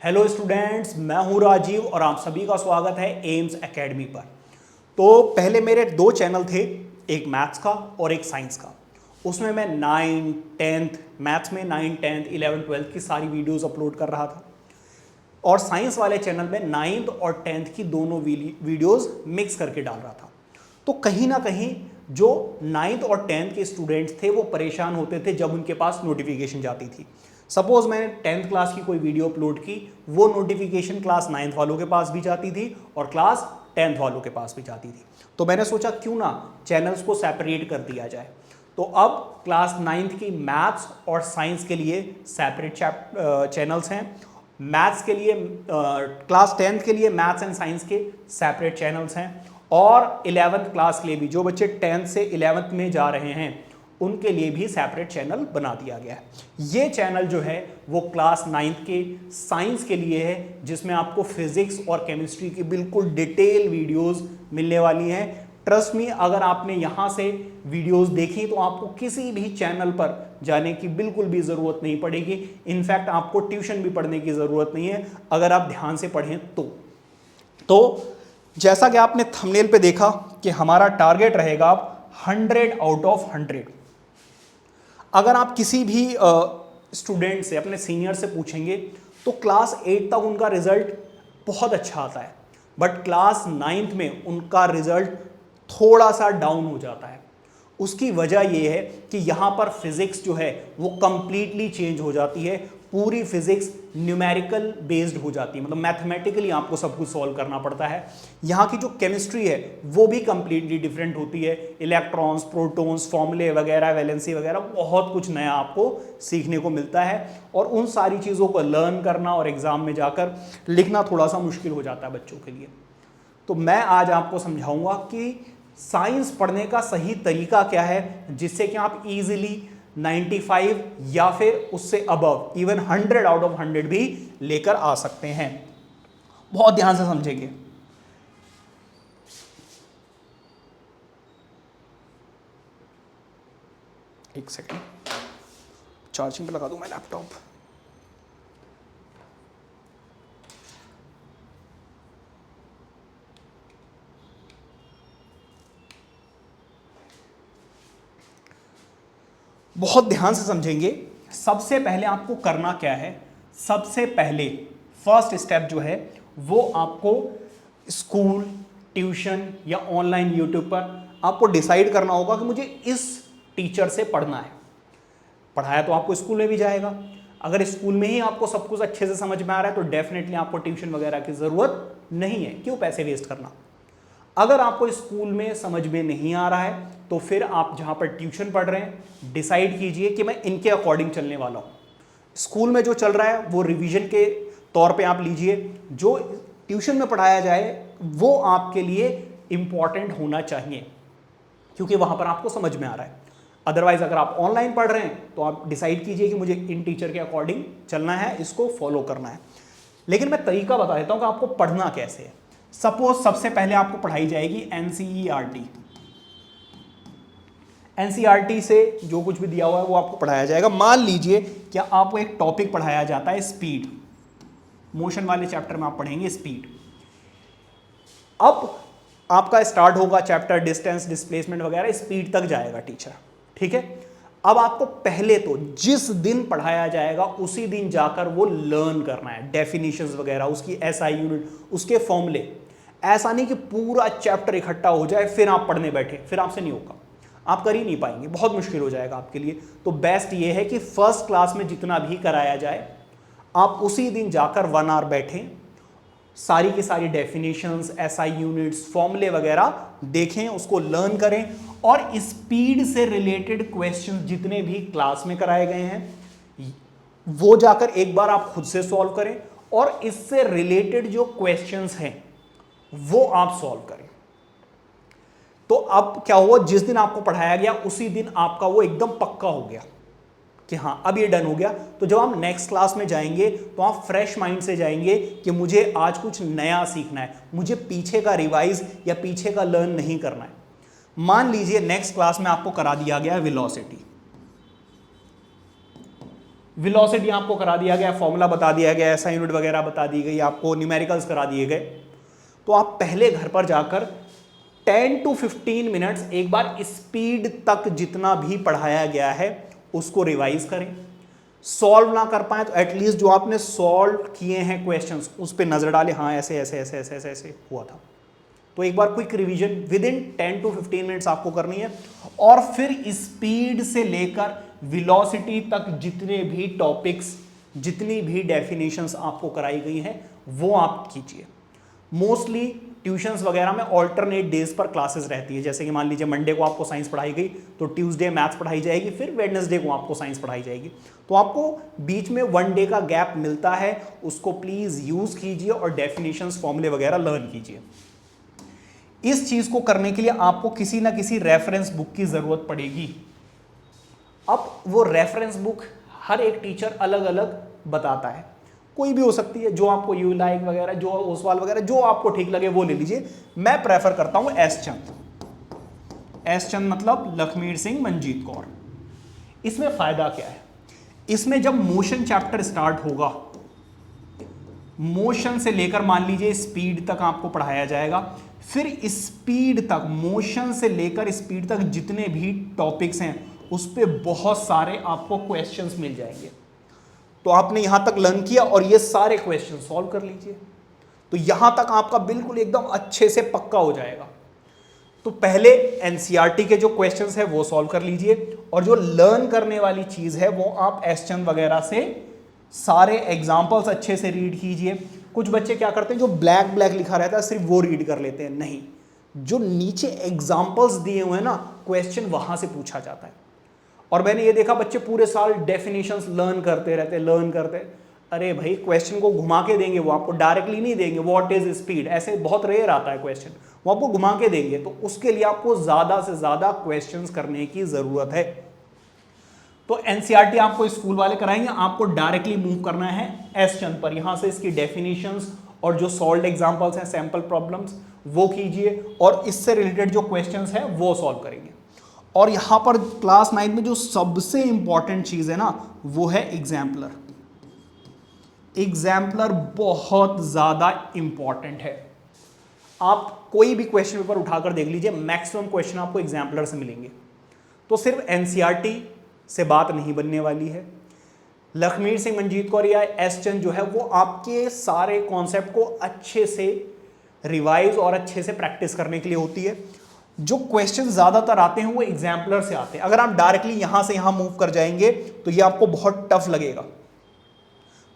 Hello students, मैं हूं राजीव और आप सभी का स्वागत है एम्स एकेडमी पर। तो पहले मेरे दो चैनल थे, एक मैथ्स का और एक साइंस का। उसमें मैं 9th 10th मैथ्स में 9th 10th 11th 12th की सारी वीडियोस अपलोड कर रहा था और साइंस वाले चैनल में 9th और 10th की दोनों वीडियोस मिक्स करके डाल रहा था। तो कहीं ना कहीं जो 9th और 10th के स्टूडेंट्स थे वो परेशान होते थे जब उनके पास नोटिफिकेशन जाती थी। सपोज मैंने 10th क्लास की कोई वीडियो अपलोड की, वो नोटिफिकेशन क्लास 9th वालों के पास भी जाती थी और क्लास 10th वालों के पास भी जाती थी। तो मैंने सोचा क्यों ना चैनल्स को सेपरेट कर दिया जाए। तो अब क्लास 9th की मैथ्स और साइंस के लिए सेपरेट चैनल्स हैं, मैथ्स के लिए क्लास 10th के लिए मैथ्स एंड साइंस के सेपरेट चैनल्स हैं और 11th क्लास के लिए भी, जो बच्चे 10th से 11th में जा रहे हैं उनके लिए भी सेपरेट चैनल बना दिया गया है। ये चैनल जो है वो क्लास 9th के साइंस के लिए है, जिसमें आपको फिजिक्स और केमिस्ट्री की बिल्कुल डिटेल वीडियोस मिलने वाली हैं। ट्रस्ट मी, अगर आपने यहाँ से वीडियोस देखी तो आपको किसी भी चैनल पर जाने की बिल्कुल भी ज़रूरत नहीं पड़ेगी। इनफैक्ट आपको ट्यूशन भी पढ़ने की ज़रूरत नहीं है अगर आप ध्यान से पढ़ें तो जैसा कि आपने थंबनेल पे देखा कि हमारा टारगेट रहेगा 100 आउट ऑफ 100। अगर आप किसी भी स्टूडेंट से, अपने सीनियर से पूछेंगे तो क्लास 8 तक उनका रिजल्ट बहुत अच्छा आता है, बट क्लास 9th में उनका रिजल्ट थोड़ा सा डाउन हो जाता है। उसकी वजह यह है कि यहाँ पर फिजिक्स जो है वो कंप्लीटली चेंज हो जाती है। पूरी फिजिक्स न्यूमेरिकल बेस्ड हो जाती है, मतलब मैथमेटिकली आपको सब कुछ सॉल्व करना पड़ता है। यहाँ की जो केमिस्ट्री है वो भी कंप्लीटली डिफरेंट होती है। इलेक्ट्रॉन्स, प्रोटॉन्स, फॉर्मूले वगैरह, वैलेंसी वगैरह, बहुत कुछ नया आपको सीखने को मिलता है और उन सारी चीज़ों को लर्न करना और एग्जाम में जाकर लिखना थोड़ा सा मुश्किल हो जाता है बच्चों के लिए। तो मैं आज आपको समझाऊंगा कि साइंस पढ़ने का सही तरीका क्या है, जिससे कि आप इजीली 95 या फिर उससे अबव, इवन 100 आउट ऑफ 100 भी लेकर आ सकते हैं। बहुत ध्यान से समझेंगे। एक सेकंड, चार्जिंग पे लगा दूं मैं लैपटॉप। बहुत ध्यान से समझेंगे। सबसे पहले आपको करना क्या है, सबसे पहले फर्स्ट स्टेप जो है वो आपको स्कूल, ट्यूशन या ऑनलाइन यूट्यूब पर आपको डिसाइड करना होगा कि मुझे इस टीचर से पढ़ना है। पढ़ाया तो आपको स्कूल में भी जाएगा। अगर स्कूल में ही आपको सब कुछ अच्छे से समझ में आ रहा है तो डेफिनेटली आपको ट्यूशन वगैरह की ज़रूरत नहीं है, क्यों पैसे वेस्ट करना। अगर आपको स्कूल में समझ में नहीं आ रहा है तो फिर आप जहाँ पर ट्यूशन पढ़ रहे हैं डिसाइड कीजिए कि मैं इनके अकॉर्डिंग चलने वाला हूँ। स्कूल में जो चल रहा है वो रिवीजन के तौर पे आप लीजिए, जो ट्यूशन में पढ़ाया जाए वो आपके लिए इम्पॉर्टेंट होना चाहिए क्योंकि वहाँ पर आपको समझ में आ रहा है। अदरवाइज अगर आप ऑनलाइन पढ़ रहे हैं तो आप डिसाइड कीजिए कि मुझे इन टीचर के अकॉर्डिंग चलना है, इसको फॉलो करना है। लेकिन मैं तरीका बता देता हूँ कि आपको पढ़ना कैसे है। सपोज सबसे पहले आपको पढ़ाई जाएगी एनसीईआरटी। एनसीईआरटी से जो कुछ भी दिया हुआ है वो आपको पढ़ाया जाएगा। मान लीजिए क्या आपको एक टॉपिक पढ़ाया जाता है स्पीड, मोशन वाले चैप्टर में आप पढ़ेंगे स्पीड। अब आपका स्टार्ट होगा चैप्टर डिस्टेंस, डिस्प्लेसमेंट वगैरह, स्पीड तक जाएगा टीचर, ठीक है। अब आपको पहले तो जिस दिन पढ़ाया जाएगा उसी दिन जाकर वो लर्न करना है, डेफिनेशंस वगैरह, उसकी एसआई यूनिट, उसके फॉर्मूले। ऐसा नहीं कि पूरा चैप्टर इकट्ठा हो जाए फिर आप पढ़ने बैठे, फिर आपसे नहीं होगा, आप कर ही नहीं पाएंगे, बहुत मुश्किल हो जाएगा आपके लिए। तो बेस्ट ये है कि फर्स्ट क्लास में जितना भी कराया जाए आप उसी दिन जाकर 1 आवर बैठें, सारी की सारी डेफिनेशंस, एसआई यूनिट्स, फॉर्मूले वगैरह देखें, उसको लर्न करें और स्पीड से रिलेटेड क्वेश्चन जितने भी क्लास में कराए गए हैं वो जाकर एक बार आप खुद से सॉल्व करें और इससे रिलेटेड जो क्वेश्चंस हैं वो आप सॉल्व करें। तो अब क्या हुआ, जिस दिन आपको पढ़ाया गया उसी दिन आपका वो एकदम पक्का हो गया कि हाँ अब ये डन हो गया। तो जब आप नेक्स्ट क्लास में जाएंगे तो आप फ्रेश माइंड से जाएंगे कि मुझे आज कुछ नया सीखना है, मुझे पीछे का रिवाइज या पीछे का लर्न नहीं करना है। मान लीजिए नेक्स्ट क्लास में आपको करा दिया गया है वेलोसिटी। वेलोसिटी आपको करा दिया गया, फॉर्मूला बता दिया गया, SI यूनिट वगैरह बता दी गई, आपको न्यूमेरिकल्स करा दिए गए, तो आप पहले घर पर जाकर 10 to 15 मिनट्स एक बार स्पीड तक जितना भी पढ़ाया गया है उसको रिवाइज करें। सॉल्व ना कर पाए तो एटलीस्ट जो आपने सॉल्व किए हैं क्वेश्चंस उस पर नजर डालें, हाँ ऐसे ऐसे ऐसे ऐसे ऐसे ऐसे हुआ था। तो एक बार quick revision within 10 to 15 minutes आपको करनी है, और फिर स्पीड से लेकर वेलोसिटी तक जितने भी टॉपिक्स, जितनी भी डेफिनेशंस आपको कराई गई हैं वो आप कीजिए। मोस्टली ट्यूशंस वगैरह में ऑल्टरनेट डेज पर क्लासेस रहती है, जैसे कि मान लीजिए मंडे को आपको साइंस पढ़ाई गई तो ट्यूसडे मैथ्स पढ़ाई जाएगी, फिर वेडनेसडे को आपको साइंस पढ़ाई जाएगी। तो आपको बीच में 1 डे का गैप मिलता है, उसको प्लीज यूज कीजिए और डेफिनेशंस, फॉर्मूले वगैरह लर्न कीजिए। इस चीज को करने के लिए आपको किसी ना किसी रेफरेंस बुक की जरूरत पड़ेगी। अब वो रेफरेंस बुक हर एक टीचर अलग अलग बताता है, कोई भी हो सकती है, जो आपको यू लाइक वगैरह, जो ओसवाल वगैरह, जो आपको ठीक लगे वो ले लीजिए। मैं प्रेफर करता हूं एस चंद मतलब लखमीर सिंह मंजीत कौर। इसमें फायदा क्या है, इसमें जब मोशन चैप्टर स्टार्ट होगा, मोशन से लेकर मान लीजिए स्पीड तक आपको पढ़ाया जाएगा, फिर स्पीड तक, मोशन से लेकर स्पीड तक जितने भी टॉपिक्स हैं उस पे बहुत सारे आपको क्वेश्चंस मिल जाएंगे। तो आपने यहां तक लर्न किया और ये सारे क्वेश्चन सॉल्व कर लीजिए, तो यहां तक आपका बिल्कुल एकदम अच्छे से पक्का हो जाएगा। तो पहले एनसीईआरटी के जो क्वेश्चंस है वो सॉल्व कर लीजिए, और जो लर्न करने वाली चीज है वो आप एस चंद वगैरह से सारे एग्जाम्पल्स अच्छे से रीड कीजिए। कुछ बच्चे क्या करते हैं, जो ब्लैक ब्लैक लिखा रहता है सिर्फ वो रीड कर लेते हैं, नहीं, जो नीचे एग्जाम्पल्स दिए हुए हैं ना, क्वेश्चन वहां से पूछा जाता है। और मैंने ये देखा बच्चे पूरे साल डेफिनेशंस लर्न करते रहते। अरे भाई क्वेश्चन को घुमा के देंगे, वो आपको डायरेक्टली नहीं देंगे, व्हाट इज स्पीड, ऐसे बहुत रेयर आता है क्वेश्चन, वो आपको घुमा के देंगे। तो उसके लिए आपको ज्यादा से ज्यादा क्वेश्चंस करने की जरूरत है। तो एनसीईआरटी आपको स्कूल वाले कराएंगे, आपको डायरेक्टली मूव करना है एस चंद पर। यहां से इसकी डेफिनेशंस और जो सॉल्व्ड एग्जांपल्स हैं, सैंपल प्रॉब्लम्स, वो कीजिए, और इससे रिलेटेड जो क्वेश्चंस हैं वो सॉल्व करेंगे। और यहां पर क्लास 9 में जो सबसे इंपॉर्टेंट चीज है ना, वो है एग्जाम्पलर। एग्जाम्पलर बहुत ज्यादा इंपॉर्टेंट है। आप कोई भी क्वेश्चन पेपर उठाकर देख लीजिए, मैक्सिमम क्वेश्चन आपको एग्जाम्पलर से मिलेंगे। तो सिर्फ एनसीईआरटी से बात नहीं बनने वाली है। लखमीर सिंह मंजीत कौर या एस चंद जो है वो आपके सारे कॉन्सेप्ट को अच्छे से रिवाइज और अच्छे से प्रैक्टिस करने के लिए होती है। जो क्वेश्चन ज्यादातर आते हैं वो एग्जाम्पलर से आते हैं। अगर आप डायरेक्टली यहां से यहां मूव कर जाएंगे तो ये आपको बहुत टफ लगेगा।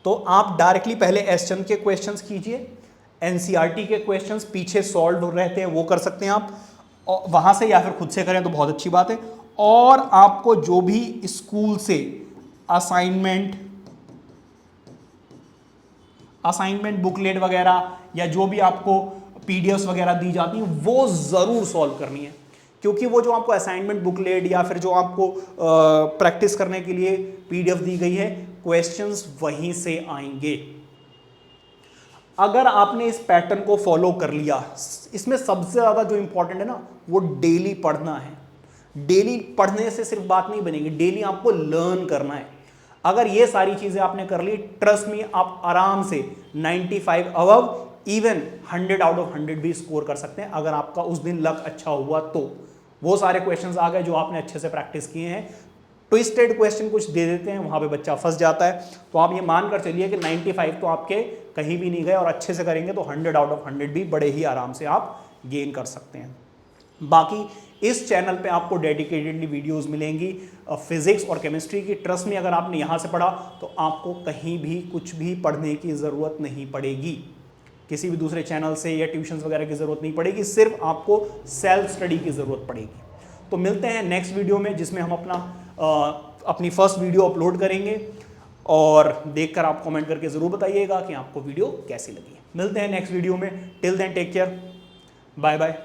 तो आप डायरेक्टली पहले एस चंद के क्वेश्चंस कीजिए, एनसीईआरटी के क्वेश्चंस पीछे सॉल्व रहते हैं वो कर सकते हैं आप, और वहां से या फिर खुद से करें तो बहुत अच्छी बात है। और आपको जो भी स्कूल से असाइनमेंट बुकलेट वगैरह या जो भी आपको पीडीएफ्स वगैरह दी जाती हैं वो जरूर सॉल्व करनी है, क्योंकि वो जो आपको असाइनमेंट बुकलेट या फिर जो आपको प्रैक्टिस करने के लिए पीडीएफ दी गई है, क्वेश्चंस वहीं से आएंगे। अगर आपने इस पैटर्न को फॉलो कर लिया, इसमें सबसे ज्यादा जो इंपॉर्टेंट है ना वो डेली पढ़ना है। डेली पढ़ने से सिर्फ बात नहीं बनेगी, डेली आपको लर्न करना है। अगर ये सारी चीजें आपने कर ली, ट्रस्ट मी, आप आराम से 95 अबव, इवन 100 आउट ऑफ 100 भी स्कोर कर सकते हैं, अगर आपका उस दिन लक अच्छा हुआ तो। वो सारे क्वेश्चंस आ गए जो आपने अच्छे से प्रैक्टिस किए हैं। ट्विस्टेड क्वेश्चन कुछ दे देते हैं, वहां पे बच्चा फंस जाता है। तो आप ये मानकर चलिए कि 95 तो आपके कहीं भी नहीं गए, और अच्छे से करेंगे तो 100 आउट ऑफ 100 भी बड़े ही आराम से आप गेन कर सकते हैं। बाकी इस चैनल पे आपको डेडिकेटेडली वीडियोस मिलेंगी फिजिक्स और केमिस्ट्री की। ट्रस्ट में, अगर आपने यहाँ से पढ़ा तो आपको कहीं भी कुछ भी पढ़ने की ज़रूरत नहीं पड़ेगी, किसी भी दूसरे चैनल से या ट्यूशन्स वगैरह की ज़रूरत नहीं पड़ेगी, सिर्फ आपको सेल्फ स्टडी की ज़रूरत पड़ेगी। तो मिलते हैं नेक्स्ट वीडियो में, जिसमें हम अपनी फर्स्ट वीडियो अपलोड करेंगे, और देखकर आप कमेंट करके ज़रूर बताइएगा कि आपको वीडियो कैसी लगी। मिलते हैं नेक्स्ट वीडियो में, till then take care, bye bye.